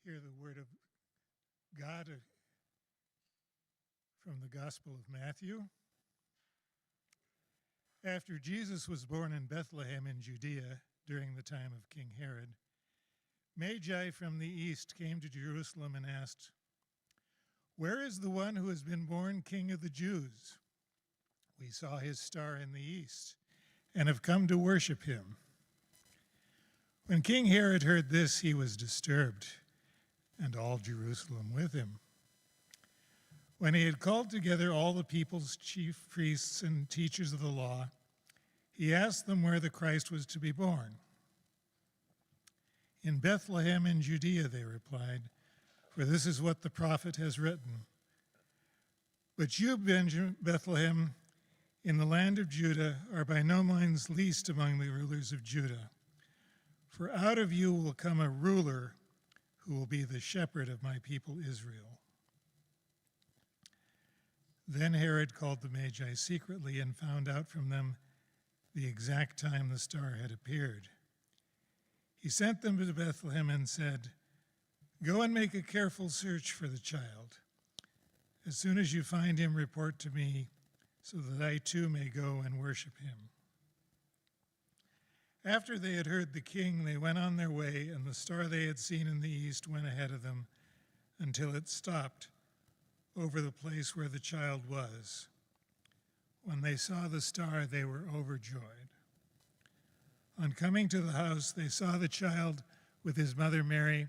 Hear the word of God from the Gospel of Matthew. After Jesus was born in Bethlehem in Judea during the time of King Herod, Magi from the east came to Jerusalem and asked, "Where is the one who has been born King of the Jews? We saw his star in the east and have come to worship him." When King Herod heard this, he was disturbed, and all Jerusalem with him. When he had called together all the people's chief priests and teachers of the law, he asked them where the Christ was to be born. "In Bethlehem in Judea," they replied, "for this is what the prophet has written. But you, Bethlehem, in the land of Judah, are by no means least among the rulers of Judah. For out of you will come a ruler who will be the shepherd of my people Israel." Then Herod called the Magi secretly and found out from them the exact time the star had appeared. He sent them to Bethlehem and said, "Go and make a careful search for the child. As soon as you find him, report to me, so that I too may go and worship him." After they had heard the king, they went on their way, and the star they had seen in the east went ahead of them until it stopped over the place where the child was. When they saw the star, they were overjoyed. On coming to the house, they saw the child with his mother Mary,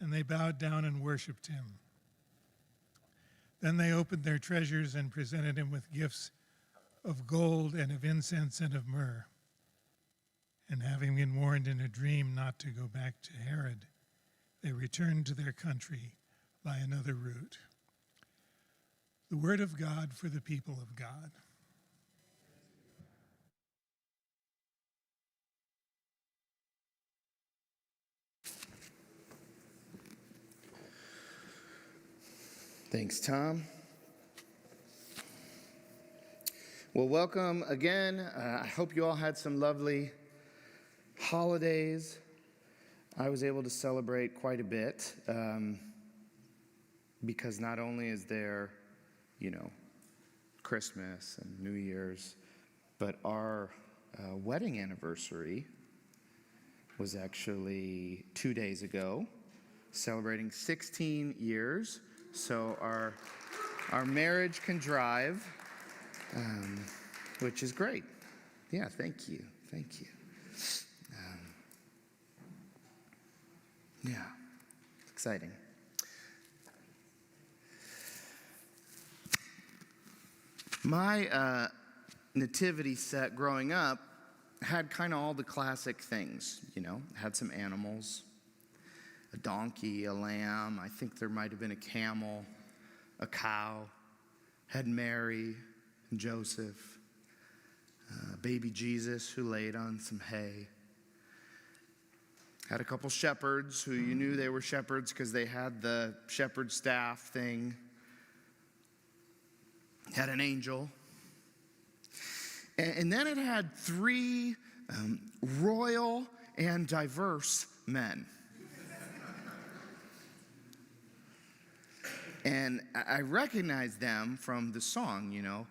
and they bowed down and worshipped him. Then they opened their treasures and presented him with gifts of gold and of incense and of myrrh. And having been warned in a dream not to go back to Herod, they returned to their country by another route. The word of God for the people of God. Thanks, Tom. Well, welcome again. I hope you all had some lovely holidays. I was able to celebrate quite a bit because not only is there, Christmas and New Year's, but our wedding anniversary was actually 2 days ago, celebrating 16 years. So our marriage can drive, which is great. Yeah, thank you. Yeah, exciting. My nativity set growing up had kind of all the classic things, had some animals, a donkey, a lamb, I think there might have been a camel, a cow, had Mary and Joseph, baby Jesus who laid on some hay. Had a couple shepherds who you knew they were shepherds because they had the shepherd staff thing. Had an angel. And then it had three royal and diverse men. And I recognized them from the song,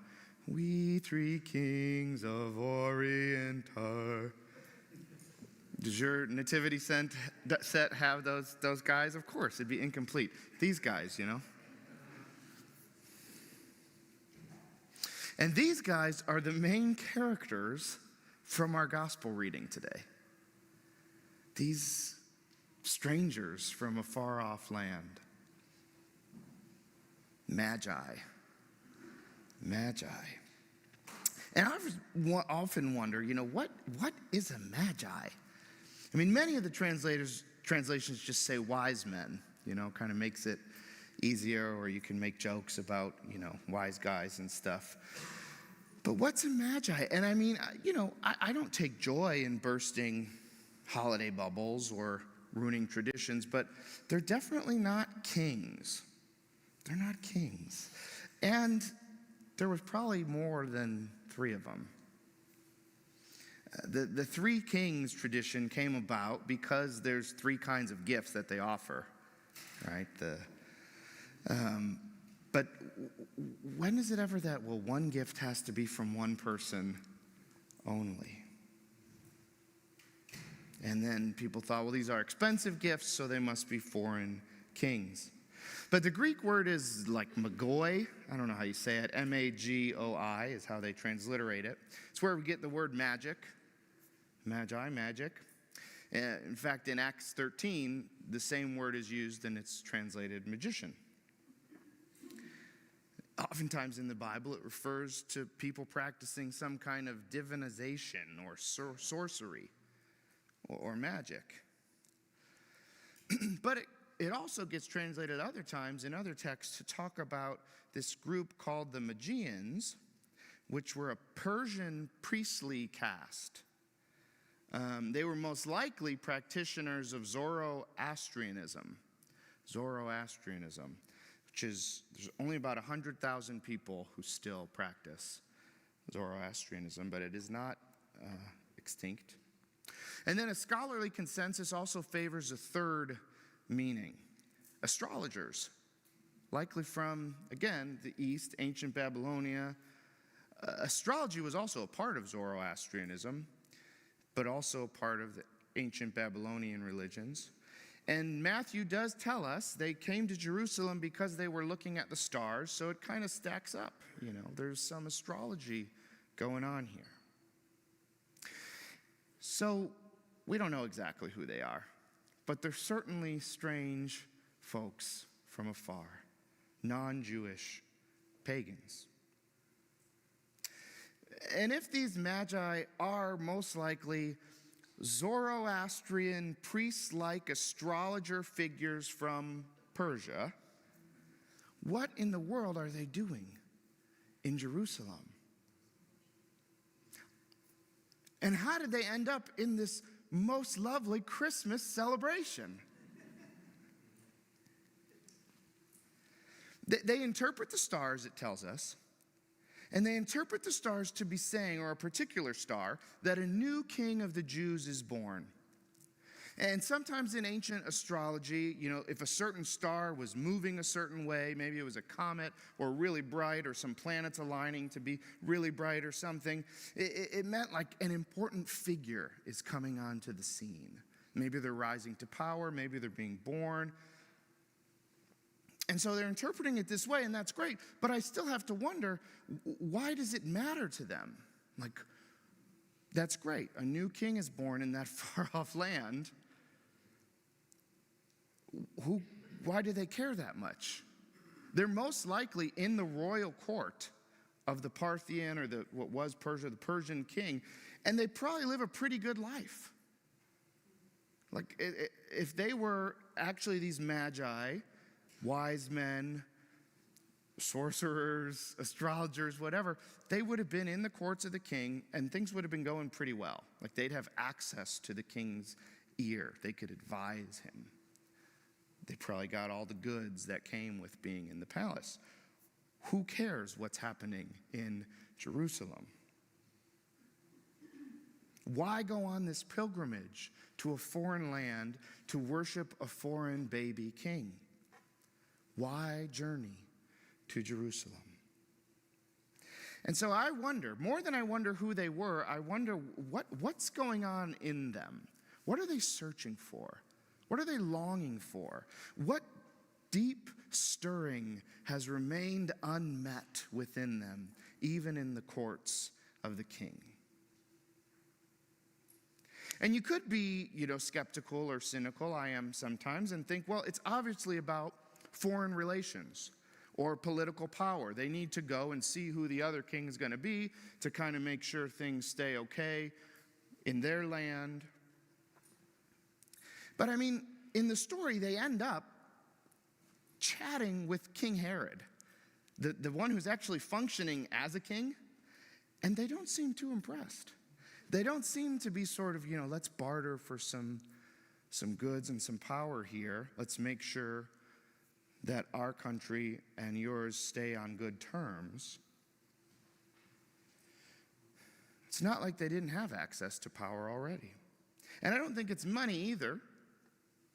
"We three kings of Orient are." Does your nativity set have those guys? Of course, it'd be incomplete. These guys, And these guys are the main characters from our gospel reading today. These strangers from a far-off land. Magi. And I often wonder, what is a magi? I mean, many of the translations just say wise men, kind of makes it easier, or you can make jokes about, wise guys and stuff. But what's a magi? And I mean, I don't take joy in bursting holiday bubbles or ruining traditions, but they're definitely not kings. They're not kings. And there was probably more than three of them. The three kings tradition came about because there's three kinds of gifts that they offer right? But when is it ever that, well, one gift has to be from one person only? And then people thought, well, these are expensive gifts, so they must be foreign kings. But the Greek word is like magoi. I don't know how you say it. M-A-G-O-I is how they transliterate it. It's where we get the word magic. Magi, magic. In fact, in Acts 13, the same word is used and it's translated magician. Oftentimes in the Bible, it refers to people practicing some kind of divinization or sorcery or magic. But it also gets translated other times in other texts to talk about this group called the Magians, which were a Persian priestly caste. They were most likely practitioners of Zoroastrianism, which is, there's only about 100,000 people who still practice Zoroastrianism, but it is not extinct. And then a scholarly consensus also favors a third meaning. Astrologers, likely from, again, the East, ancient Babylonia. Astrology was also a part of Zoroastrianism, but also a part of the ancient Babylonian religions. And Matthew does tell us they came to Jerusalem because they were looking at the stars, so it kind of stacks up. You know, there's some astrology going on here. So we don't know exactly who they are, but they're certainly strange folks from afar, non-Jewish pagans. And if these magi are most likely Zoroastrian priest-like astrologer figures from Persia, what in the world are they doing in Jerusalem? And how did they end up in this most lovely Christmas celebration? They interpret the stars, it tells us, and they interpret the stars to be saying, or a particular star, that a new king of the Jews is born. And sometimes in ancient astrology, you know, if a certain star was moving a certain way, maybe it was a comet or really bright or some planets aligning to be really bright or something, it meant like an important figure is coming onto the scene. Maybe they're rising to power, maybe they're being born. And so they're interpreting it this way, and that's great. But I still have to wonder, why does it matter to them? Like, that's great. A new king is born in that far-off land. Why do they care that much? They're most likely in the royal court of the Parthian, or what was Persia, the Persian king, and they probably live a pretty good life. Like, if they were actually these magi, wise men, sorcerers, astrologers, whatever, they would have been in the courts of the king, and things would have been going pretty well. Like, they'd have access to the king's ear. They could advise him. They probably got all the goods that came with being in the palace. Who cares what's happening in Jerusalem? Why go on this pilgrimage to a foreign land to worship a foreign baby king? Why journey to Jerusalem? And so I wonder, more than I wonder who they were, I wonder what's going on in them. What are they searching for? What are they longing for? What deep stirring has remained unmet within them, even in the courts of the king? And you could be, skeptical or cynical, I am sometimes, and think, well, it's obviously about foreign relations or political power. They need to go and see who the other king is going to be to kind of make sure things stay okay in their land. But I mean, in the story, they end up chatting with King Herod, the one who's actually functioning as a king, and they don't seem too impressed. They don't seem to be sort of, let's barter for some goods and some power here. Let's make sure that our country and yours stay on good terms. It's not like they didn't have access to power already. And I don't think it's money either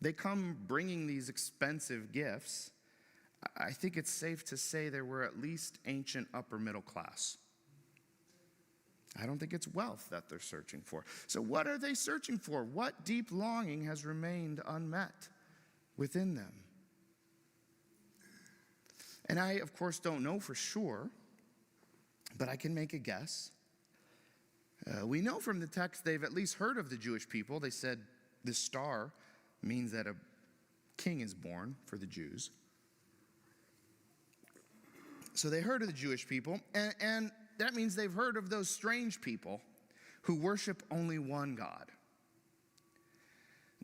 They come bringing these expensive gifts. I think it's safe to say they were at least ancient upper middle class. I don't think it's wealth that they're searching for. So what are they searching for? What deep longing has remained unmet within them? And I, of course, don't know for sure, but I can make a guess. We know from the text they've at least heard of the Jewish people. They said this star means that a king is born for the Jews. So they heard of the Jewish people, and that means they've heard of those strange people who worship only one God.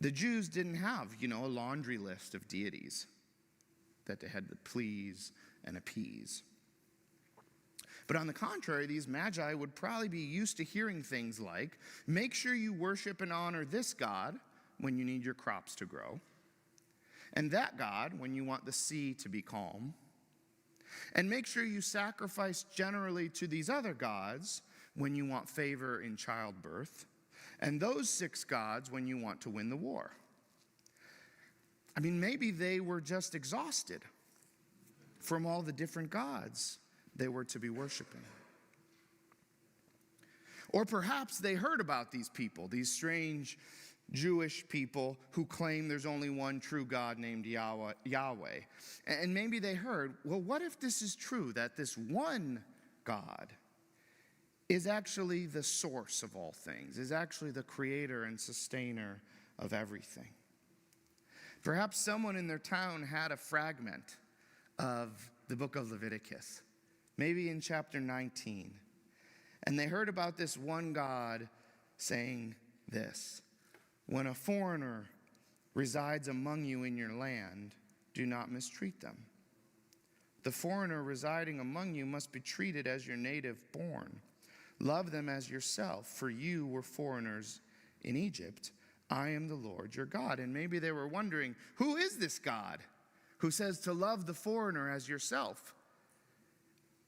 The Jews didn't have, a laundry list of deities that they had to please and appease. But on the contrary, these magi would probably be used to hearing things like, make sure you worship and honor this God when you need your crops to grow, and that God when you want the sea to be calm, and make sure you sacrifice generally to these other gods when you want favor in childbirth, and those 6 gods when you want to win the war. I mean, maybe they were just exhausted from all the different gods they were to be worshiping. Or perhaps they heard about these people, these strange Jewish people who claim there's only one true God named Yahweh. And maybe they heard, well, what if this is true, that this one God is actually the source of all things, is actually the creator and sustainer of everything? Perhaps someone in their town had a fragment of the book of Leviticus, maybe in chapter 19. And they heard about this one God saying this: when a foreigner resides among you in your land, do not mistreat them. The foreigner residing among you must be treated as your native born. Love them as yourself, for you were foreigners in Egypt. I am the Lord your God. And maybe they were wondering, who is this God who says to love the foreigner as yourself?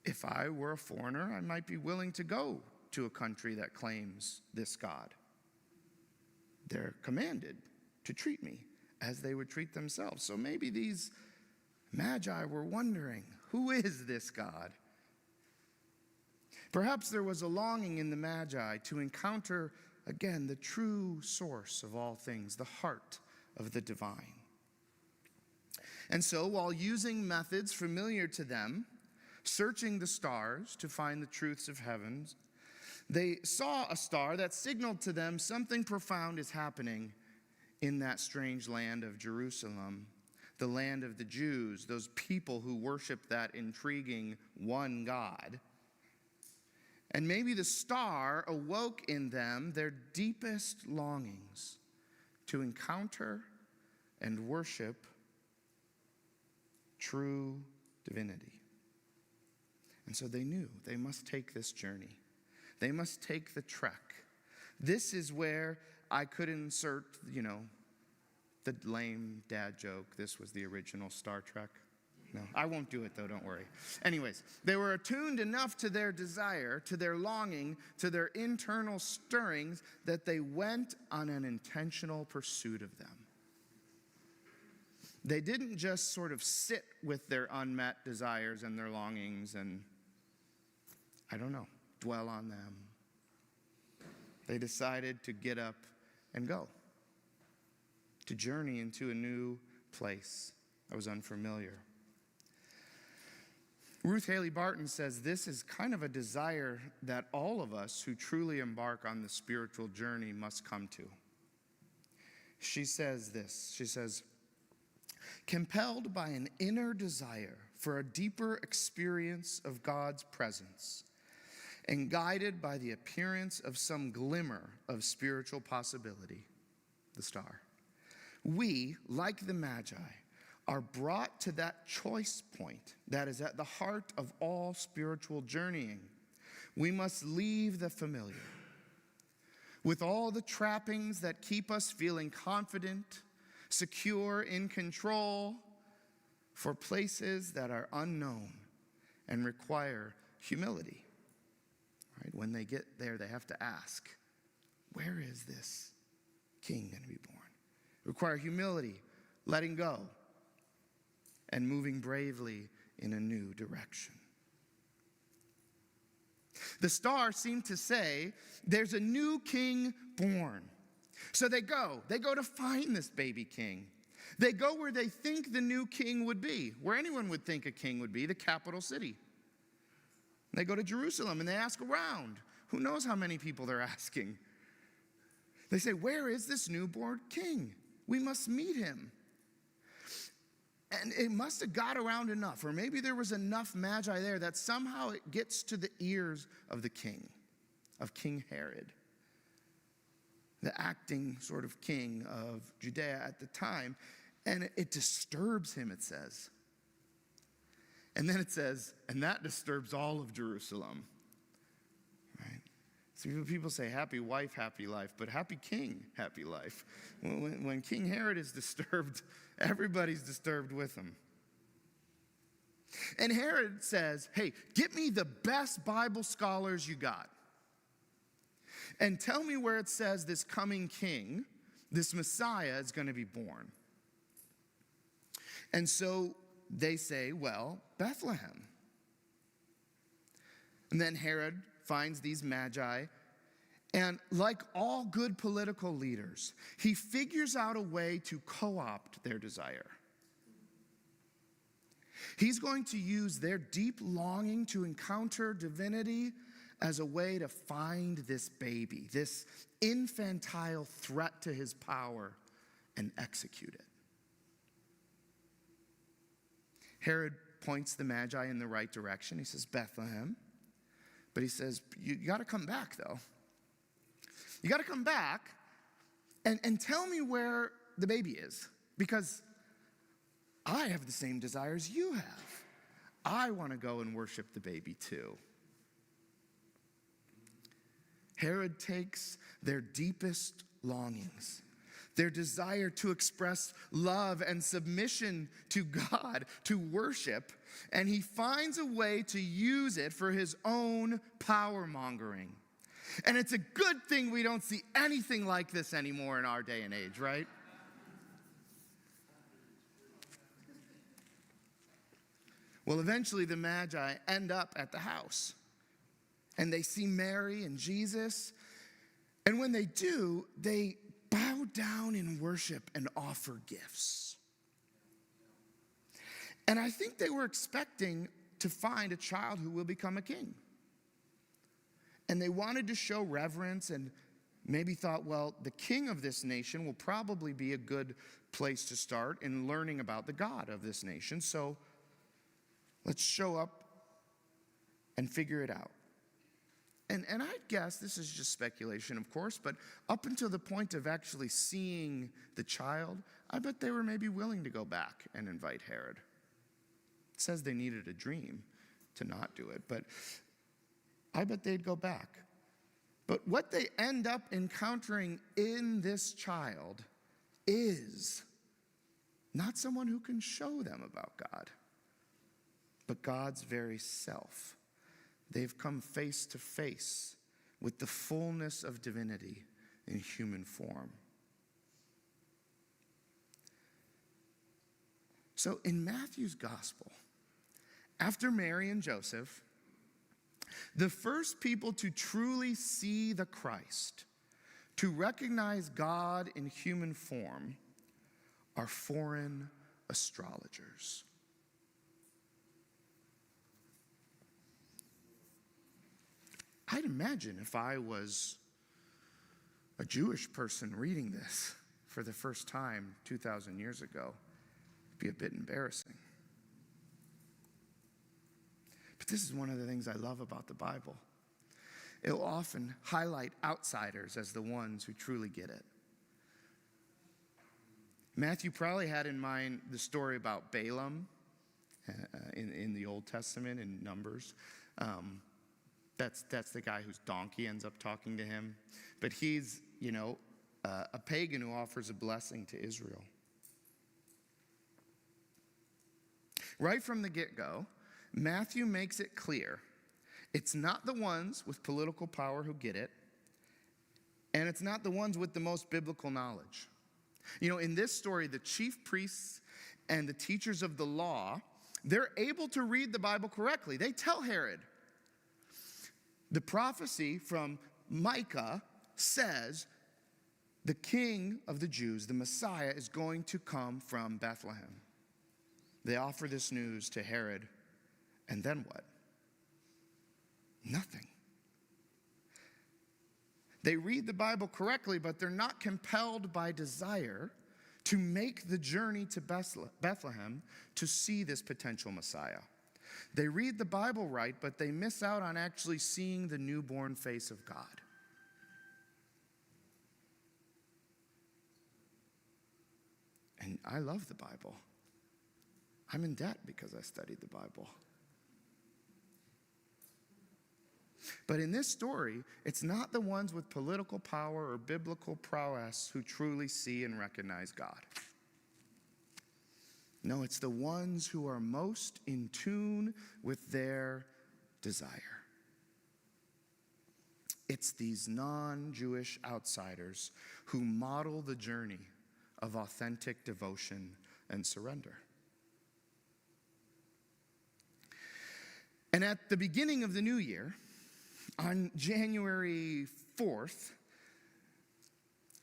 If I were a foreigner, I might be willing to go to a country that claims this God. They're commanded to treat me as they would treat themselves. So maybe these magi were wondering, who is this God? Perhaps there was a longing in the magi to encounter, again, the true source of all things, the heart of the divine. And so, while using methods familiar to them, searching the stars to find the truths of heaven, they saw a star that signaled to them something profound is happening in that strange land of Jerusalem, the land of the Jews, those people who worship that intriguing one God. And maybe the star awoke in them their deepest longings to encounter and worship true divinity. And so they knew they must take this journey. They must take the trek. This is where I could insert, the lame dad joke. This was the original Star Trek. No, I won't do it though, don't worry. Anyways, they were attuned enough to their desire, to their longing, to their internal stirrings, that they went on an intentional pursuit of them. They didn't just sort of sit with their unmet desires and their longings and, dwell on them. They decided to get up and go, to journey into a new place that was unfamiliar. Ruth Haley Barton says this is kind of a desire that all of us who truly embark on the spiritual journey must come to. She says this, compelled by an inner desire for a deeper experience of God's presence, and guided by the appearance of some glimmer of spiritual possibility, the star, we, like the Magi, are brought to that choice point that is at the heart of all spiritual journeying. We must leave the familiar with all the trappings that keep us feeling confident, secure, in control, for places that are unknown and require humility. Right? When they get there, they have to ask, where is this king going to be born? require humility, letting go, and moving bravely in a new direction. The star seemed to say, there's a new king born. So they go to find this baby king. They go where they think the new king would be, where anyone would think a king would be, the capital city. They go to Jerusalem and they ask around. Who knows how many people they're asking? They say, where is this newborn king? We must meet him. And it must have got around enough, or maybe there was enough magi there that somehow it gets to the ears of the king, of King Herod, the acting sort of king of Judea at the time. And it disturbs him, it says. And then it says, and that disturbs all of Jerusalem. Right? So people say, happy wife, happy life, but happy king, happy life. When King Herod is disturbed, everybody's disturbed with him. And Herod says, hey, get me the best Bible scholars you got. And tell me where it says this coming king, this Messiah, is going to be born. And so they say, well, Bethlehem. And then Herod finds these magi, and like all good political leaders, he figures out a way to co-opt their desire. He's going to use their deep longing to encounter divinity as a way to find this baby, this infantile threat to his power, and execute it. Herod points the Magi in the right direction. He says, Bethlehem. But he says, you got to come back, though. You got to come back and tell me where the baby is. Because I have the same desires you have. I want to go and worship the baby too. Herod takes their deepest longings, their desire to express love and submission to God, to worship, and he finds a way to use it for his own power mongering. And it's a good thing we don't see anything like this anymore in our day and age, right? Well, eventually the Magi end up at the house. And they see Mary and Jesus. And when they do, they bow down in worship and offer gifts. And I think they were expecting to find a child who will become a king. And they wanted to show reverence and maybe thought, well, the king of this nation will probably be a good place to start in learning about the God of this nation. So let's show up and figure it out. And I'd guess, this is just speculation, of course, but up until the point of actually seeing the child, I bet they were maybe willing to go back and invite Herod. It says they needed a dream to not do it, but I bet they'd go back. But what they end up encountering in this child is not someone who can show them about God, but God's very self. They've come face to face with the fullness of divinity in human form. So in Matthew's gospel, after Mary and Joseph, the first people to truly see the Christ, to recognize God in human form, are foreign astrologers. I'd imagine if I was a Jewish person reading this for the first time 2,000 years ago, it'd be a bit embarrassing. But this is one of the things I love about the Bible. It'll often highlight outsiders as the ones who truly get it. Matthew probably had in mind the story about Balaam in the Old Testament in Numbers. That's the guy whose donkey ends up talking to him. But he's, a pagan who offers a blessing to Israel. Right from the get-go, Matthew makes it clear it's not the ones with political power who get it, and it's not the ones with the most biblical knowledge. In this story, the chief priests and the teachers of the law, they're able to read the Bible correctly. They tell Herod, the prophecy from Micah says the king of the Jews, the Messiah, is going to come from Bethlehem. They offer this news to Herod, and then what? Nothing. They read the Bible correctly, but they're not compelled by desire to make the journey to Bethlehem to see this potential Messiah. They read the Bible right, but they miss out on actually seeing the newborn face of God. And I love the Bible. I'm in debt because I studied the Bible. But in this story, it's not the ones with political power or biblical prowess who truly see and recognize God. No, it's the ones who are most in tune with their desire. It's these non-Jewish outsiders who model the journey of authentic devotion and surrender. And at the beginning of the new year, on January 4th,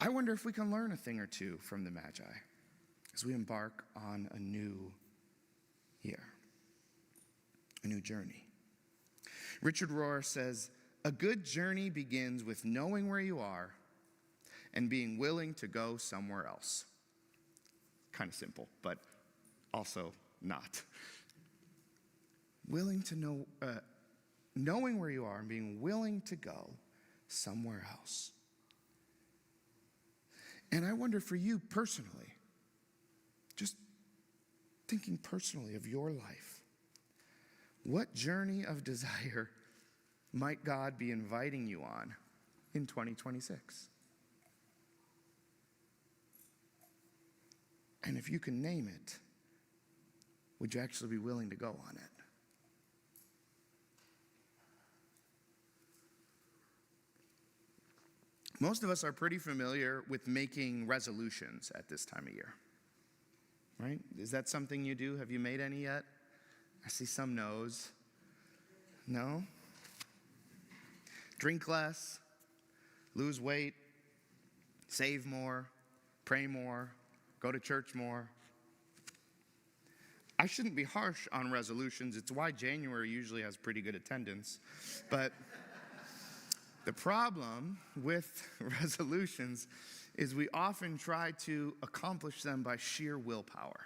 I wonder if we can learn a thing or two from the Magi as we embark on a new year, a new journey. Richard Rohr says, a good journey begins with knowing where you are and being willing to go somewhere else. Kind of simple, but also not. Knowing where you are and being willing to go somewhere else. And I wonder for you personally, just thinking personally of your life, what journey of desire might God be inviting you on in 2026? And if you can name it, would you actually be willing to go on it? Most of us are pretty familiar with making resolutions at this time of year, right? Is that something you do? Have you made any yet? I see some no's. No? Drink less, lose weight, save more, pray more, go to church more. I shouldn't be harsh on resolutions. It's why January usually has pretty good attendance. But the problem with resolutions is we often try to accomplish them by sheer willpower.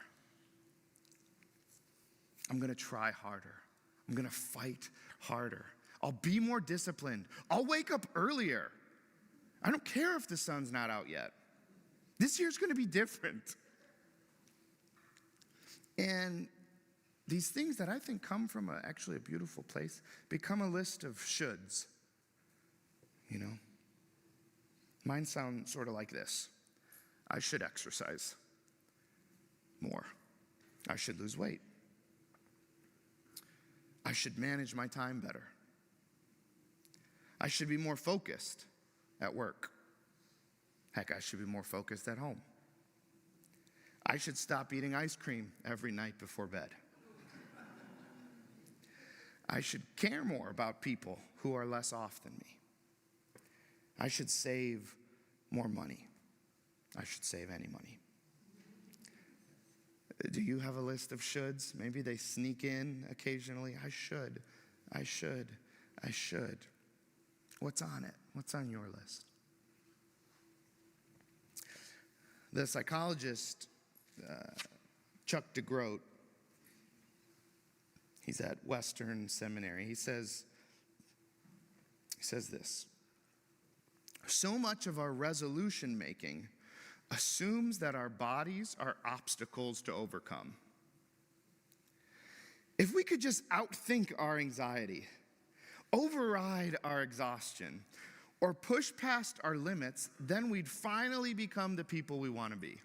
I'm going to try harder. I'm going to fight harder. I'll be more disciplined. I'll wake up earlier. I don't care if the sun's not out yet. This year's going to be different. And these things that I think come from actually a beautiful place become a list of shoulds. Mine sound sort of like this. I should exercise more. I should lose weight. I should manage my time better. I should be more focused at work. Heck, I should be more focused at home. I should stop eating ice cream every night before bed. I should care more about people who are less off than me. I should save more money. I should save any money. Do you have a list of shoulds? Maybe they sneak in occasionally. I should. What's on it? What's on your list? The psychologist, Chuck DeGroat, he's at Western Seminary. He says this. So much of our resolution making assumes that our bodies are obstacles to overcome. If we could just outthink our anxiety, override our exhaustion, or push past our limits, then we'd finally become the people we want to be.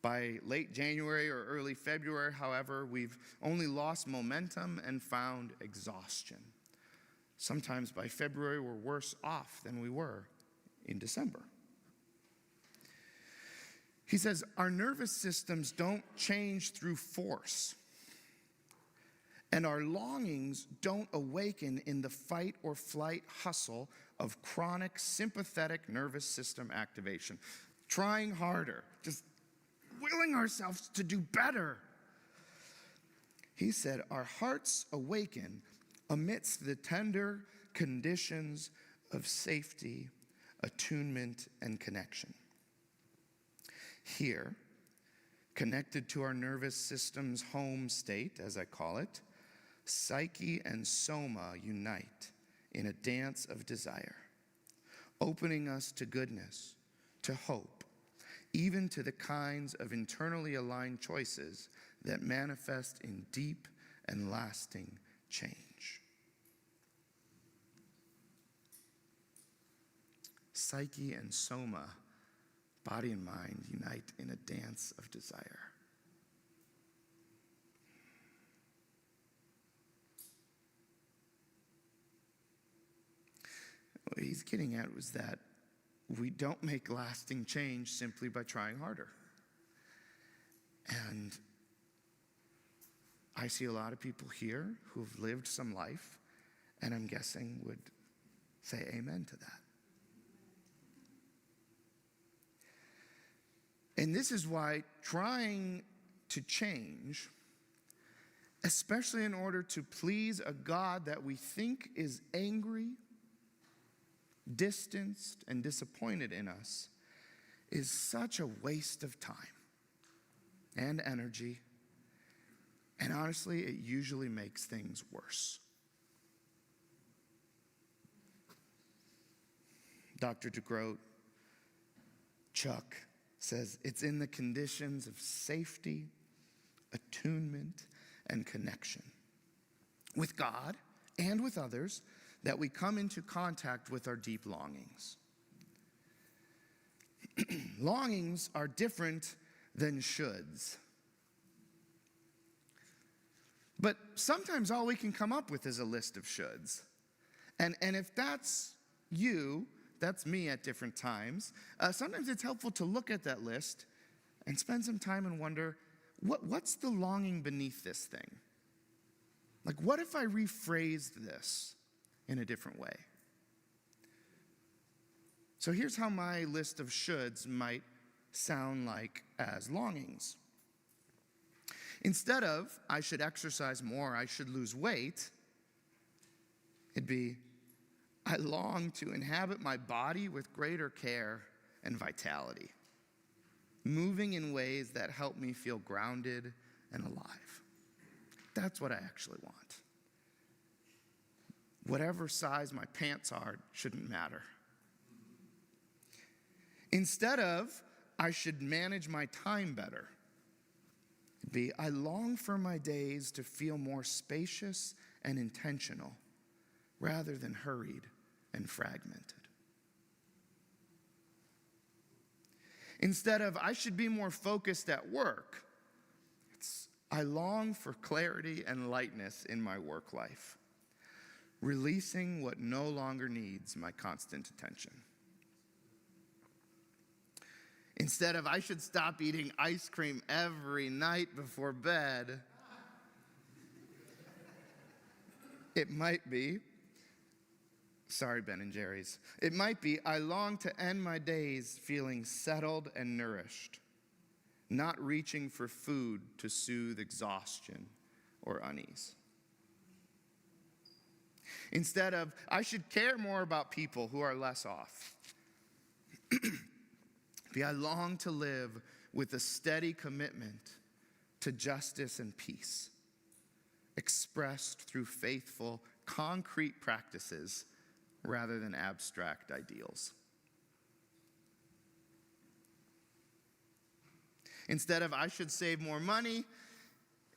By late January or early February, however, we've only lost momentum and found exhaustion. Sometimes by February, we're worse off than we were in December. He says, our nervous systems don't change through force, and our longings don't awaken in the fight or flight hustle of chronic sympathetic nervous system activation. Trying harder, just willing ourselves to do better. He said, our hearts awaken amidst the tender conditions of safety, attunement, and connection. Here, connected to our nervous system's home state, as I call it, psyche and soma unite in a dance of desire, opening us to goodness, to hope, even to the kinds of internally aligned choices that manifest in deep and lasting change. Psyche and soma, body and mind, unite in a dance of desire. What he's getting at was that we don't make lasting change simply by trying harder. And I see a lot of people here who've lived some life, and I'm guessing would say amen to that. And this is why trying to change, especially in order to please a God that we think is angry, distanced, and disappointed in us, is such a waste of time and energy. And honestly, it usually makes things worse. Dr. DeGroat, Chuck, says it's in the conditions of safety, attunement, and connection with God and with others that we come into contact with our deep longings. Longings are different than shoulds. But sometimes all we can come up with is a list of shoulds. And if that's you, that's me at different times, sometimes it's helpful to look at that list and spend some time and wonder, what's the longing beneath this thing? Like, what if I rephrased this in a different way? So here's how my list of shoulds might sound like as longings. Instead of, I should exercise more, I should lose weight, it'd be, I long to inhabit my body with greater care and vitality, moving in ways that help me feel grounded and alive. That's what I actually want. Whatever size my pants are shouldn't matter. Instead of, I should manage my time better, it'd be, I long for my days to feel more spacious and intentional rather than hurried and fragmented. Instead of, I should be more focused at work, it's, I long for clarity and lightness in my work life, releasing what no longer needs my constant attention. Instead of, I should stop eating ice cream every night before bed, it might be, sorry, Ben and Jerry's, it might be, I long to end my days feeling settled and nourished, not reaching for food to soothe exhaustion or unease. Instead of, I should care more about people who are less off. I long to live with a steady commitment to justice and peace, expressed through faithful, concrete practices rather than abstract ideals. Instead of, I should save more money,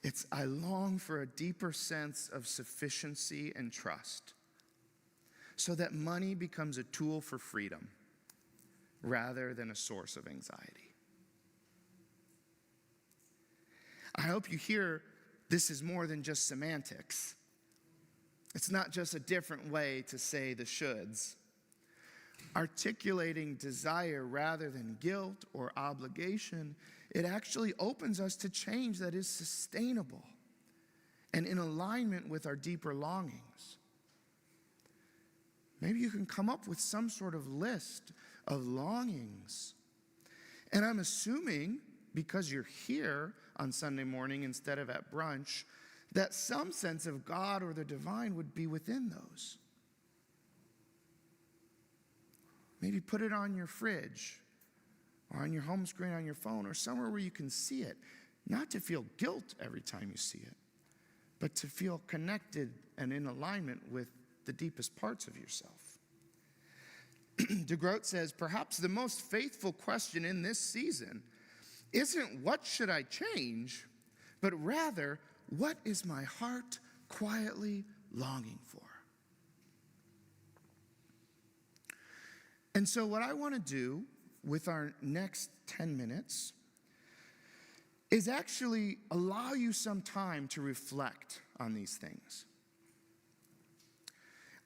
it's, I long for a deeper sense of sufficiency and trust, so that money becomes a tool for freedom rather than a source of anxiety. I hope you hear this is more than just semantics. It's not just a different way to say the shoulds. articulating desire rather than guilt or obligation, it actually opens us to change that is sustainable and in alignment with our deeper longings. Maybe you can come up with some sort of list of longings. And I'm assuming, because you're here on Sunday morning instead of at brunch, that some sense of God or the divine would be within those. Maybe put it on your fridge or on your home screen on your phone or somewhere where you can see it. Not to feel guilt every time you see it, but to feel connected and in alignment with the deepest parts of yourself. De Groot says, perhaps the most faithful question in this season isn't what should I change, but rather, what is my heart quietly longing for? And so what I want to do with our next 10 minutes is actually allow you some time to reflect on these things.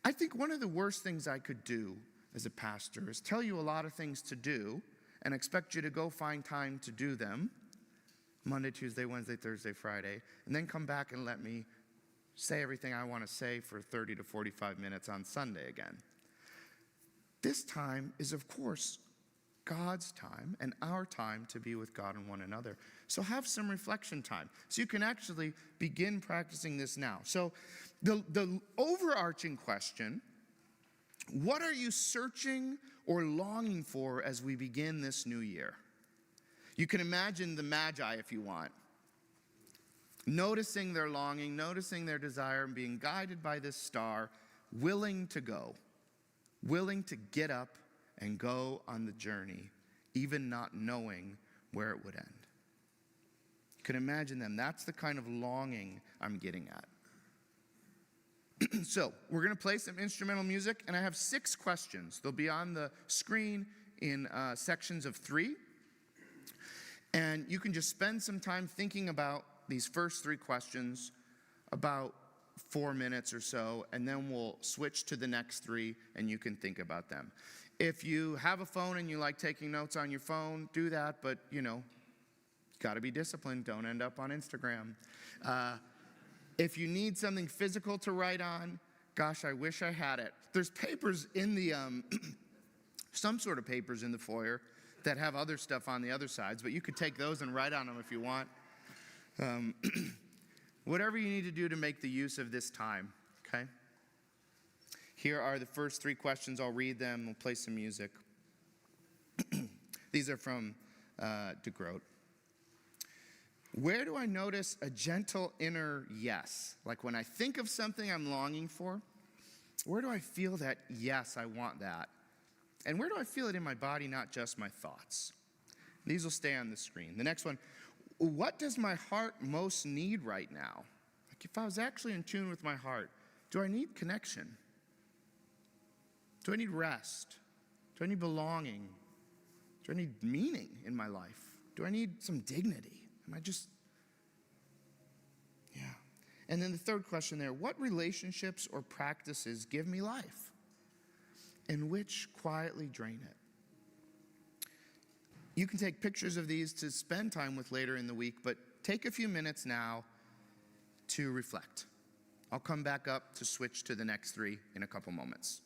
I think one of the worst things I could do as a pastor is tell you a lot of things to do and expect you to go find time to do them Monday, Tuesday, Wednesday, Thursday, Friday, and then come back and let me say everything I want to say for 30 to 45 minutes on Sunday again. This time is, of course, God's time and our time to be with God and one another. So have some reflection time so you can actually begin practicing this now. So the overarching question, what are you searching or longing for as we begin this new year? You can imagine the Magi if you want. Noticing their longing, noticing their desire, and being guided by this star, willing to go, willing to get up and go on the journey, even not knowing where it would end. You can imagine them. That's the kind of longing I'm getting at. So we're going to play some instrumental music, and I have 6 questions. They'll be on the screen in sections of 3. And you can just spend some time thinking about these first 3 questions, about 4 minutes or so, and then we'll switch to the next 3, and you can think about them. If you have a phone and you like taking notes on your phone, do that, but, got to be disciplined. Don't end up on Instagram. If you need something physical to write on, gosh, I wish I had it. There's papers in the, some sort of papers in the foyer that have other stuff on the other sides, but you could take those and write on them if you want. Whatever you need to do to make the use of this time, okay? Here are the first 3 questions. I'll read them. We'll play some music. These are from De Groot. Where do I notice a gentle inner yes? Like when I think of something I'm longing for, where do I feel that, yes, I want that? And where do I feel it in my body, not just my thoughts? These will stay on the screen. The next one, what does my heart most need right now? Like if I was actually in tune with my heart, do I need connection? Do I need rest? Do I need belonging? Do I need meaning in my life? Do I need some dignity? Am I just, yeah. And then the third question there, what relationships or practices give me life? And which quietly drain it? You can take pictures of these to spend time with later in the week, but take a few minutes now to reflect. I'll come back up to switch to the next 3 in a couple moments.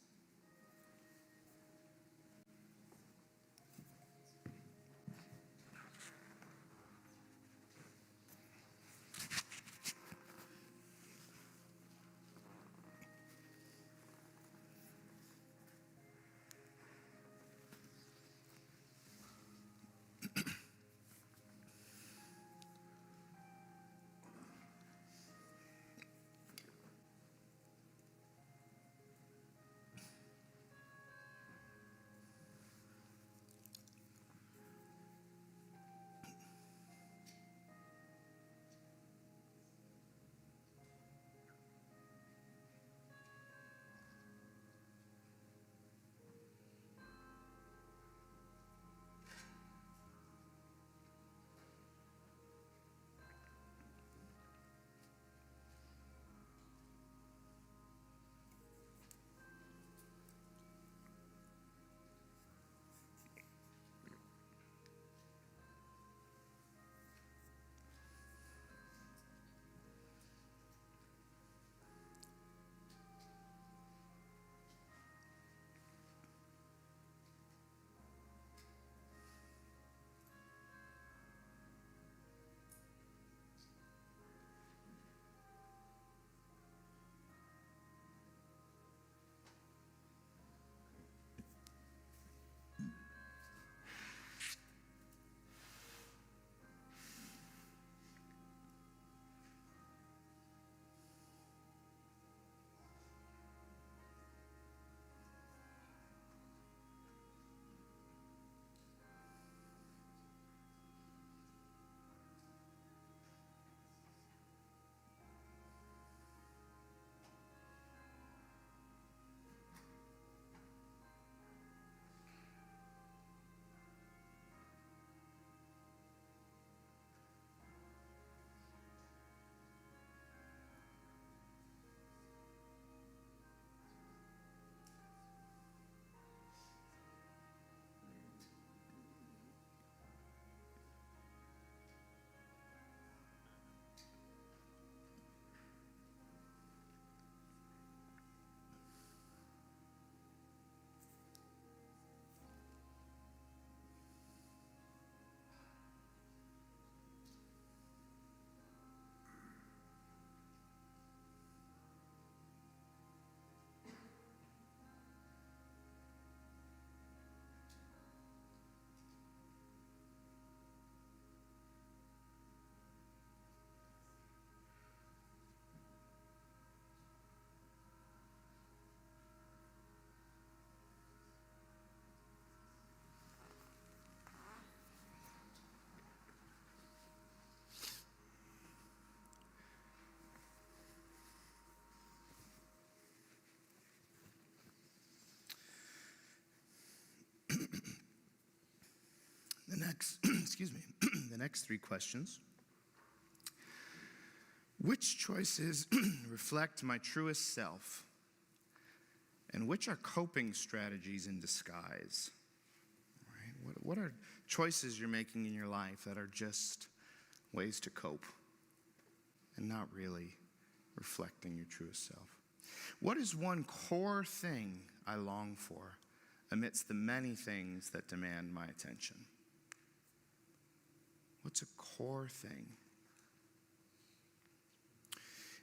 next, excuse me, the next three questions. Which choices reflect my truest self? And which are coping strategies in disguise? Right? What are choices you're making in your life that are just ways to cope and not really reflecting your truest self? What is one core thing I long for amidst the many things that demand my attention? What's a core thing?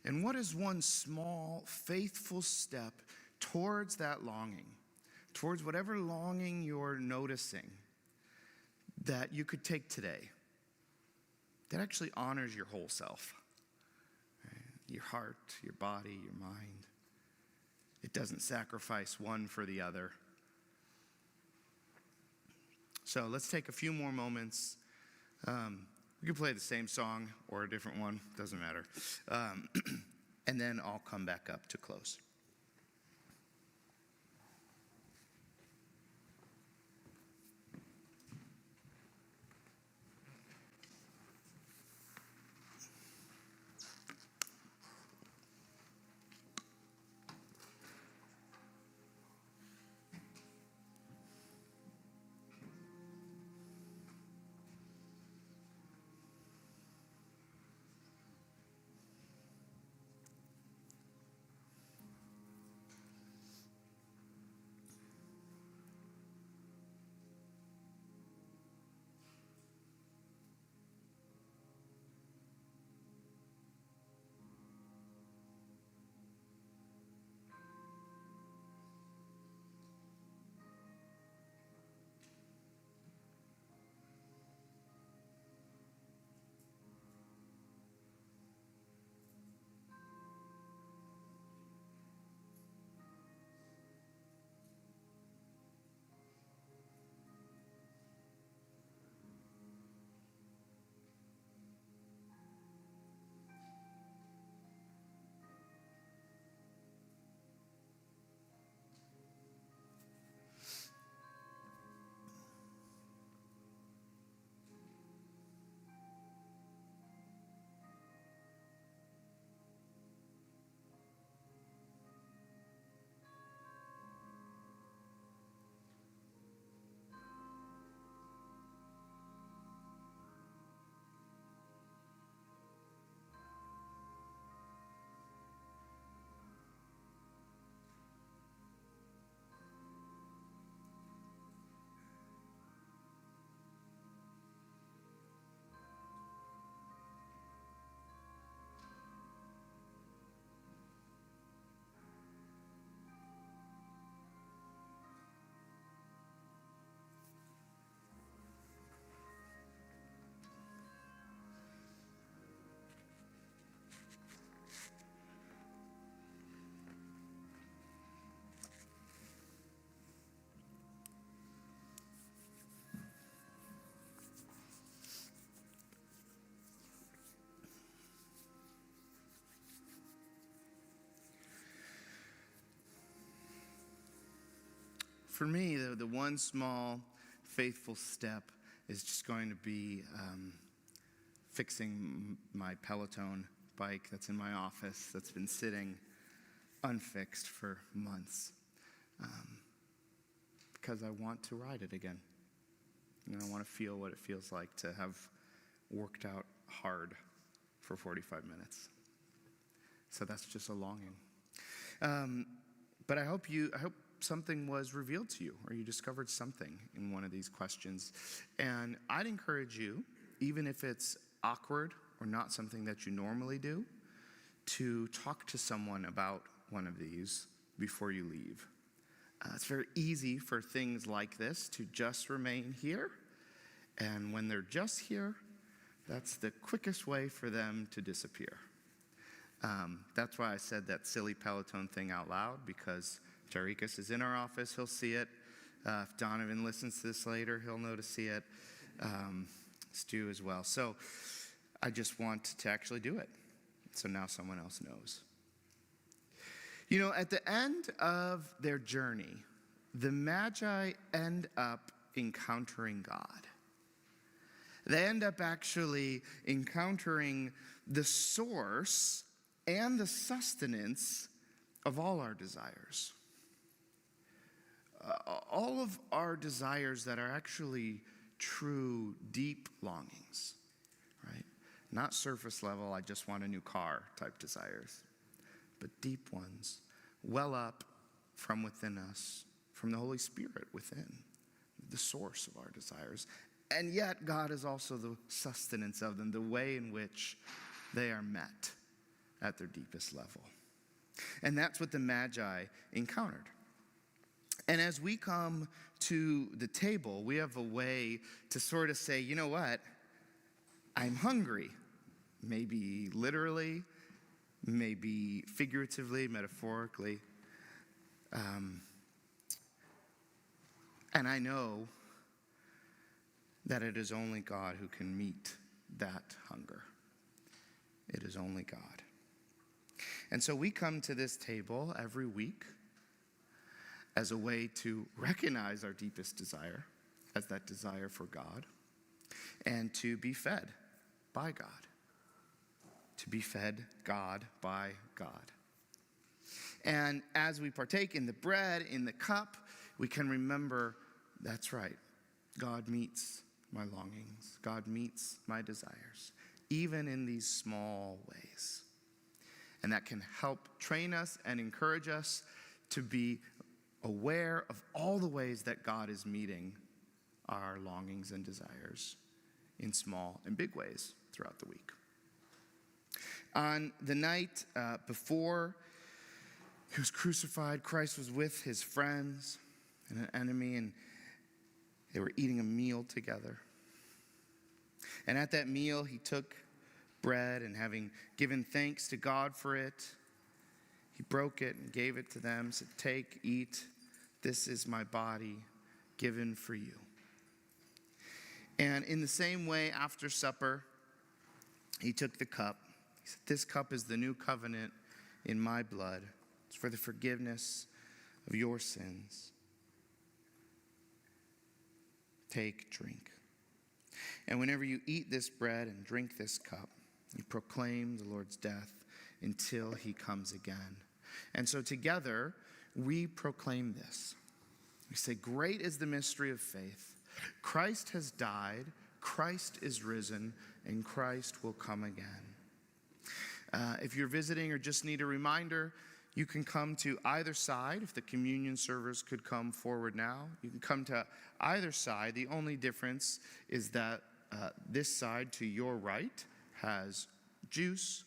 And what is one small, faithful step towards that longing, towards whatever longing you're noticing, that you could take today that actually honors your whole self, right? Your heart, your body, your mind? It doesn't sacrifice one for the other. So let's take a few more moments. We can play the same song or a different one, doesn't matter. And then I'll come back up to close. For me, the one small, faithful step is just going to be fixing my Peloton bike that's in my office that's been sitting unfixed for months, because I want to ride it again. And I want to feel what it feels like to have worked out hard for 45 minutes. So that's just a longing. But I hope something was revealed to you, or you discovered something in one of these questions. And I'd encourage you, even if it's awkward or not something that you normally do, to talk to someone about one of these before you leave. It's very easy for things like this to just remain here. And when they're just here, that's the quickest way for them to disappear. That's why I said that silly Peloton thing out loud, because Tarikas is in our office, he'll see it. If Donovan listens to this later, he'll know to see it. Stu as well. So I just want to actually do it, so now someone else knows. You know, at the end of their journey, the Magi end up encountering God. They end up actually encountering the source and the sustenance of all our desires. All of our desires that are actually true, deep longings, right? Not surface level, I just want a new car type desires, but deep ones well up from within us, from the Holy Spirit within, the source of our desires. And yet, God is also the sustenance of them, the way in which they are met at their deepest level. And that's what the Magi encountered. And as we come to the table, we have a way to sort of say, you know what? I'm hungry. Maybe literally, maybe figuratively, metaphorically. And I know that it is only God who can meet that hunger. It is only God. And so we come to this table every week as a way to recognize our deepest desire, as that desire for God, and to be fed by God. To be fed God by God. And as we partake in the bread, in the cup, we can remember, that's right, God meets my longings. God meets my desires, even in these small ways. And that can help train us and encourage us to be aware of all the ways that God is meeting our longings and desires in small and big ways throughout the week. On the night before he was crucified, Christ was with his friends and an enemy, and they were eating a meal together. And at that meal, he took bread, and having given thanks to God for it, he broke it and gave it to them, said, "Take, eat. This is my body given for you." And in the same way, after supper, he took the cup. He said, "This cup is the new covenant in my blood. It's for the forgiveness of your sins. Take, drink. And whenever you eat this bread and drink this cup, you proclaim the Lord's death until he comes again." And so together, we proclaim this. We say, great is the mystery of faith. Christ has died, Christ is risen, and Christ will come again. If you're visiting or just need a reminder, you can come to either side. If the communion servers could come forward now, you can come to either side. The only difference is that this side to your right has juice,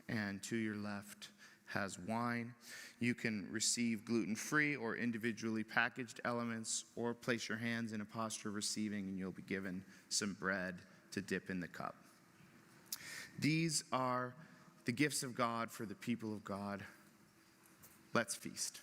and to your left has wine. You can receive gluten-free or individually packaged elements, or place your hands in a posture of receiving, and you'll be given some bread to dip in the cup. These are the gifts of God for the people of God. Let's feast.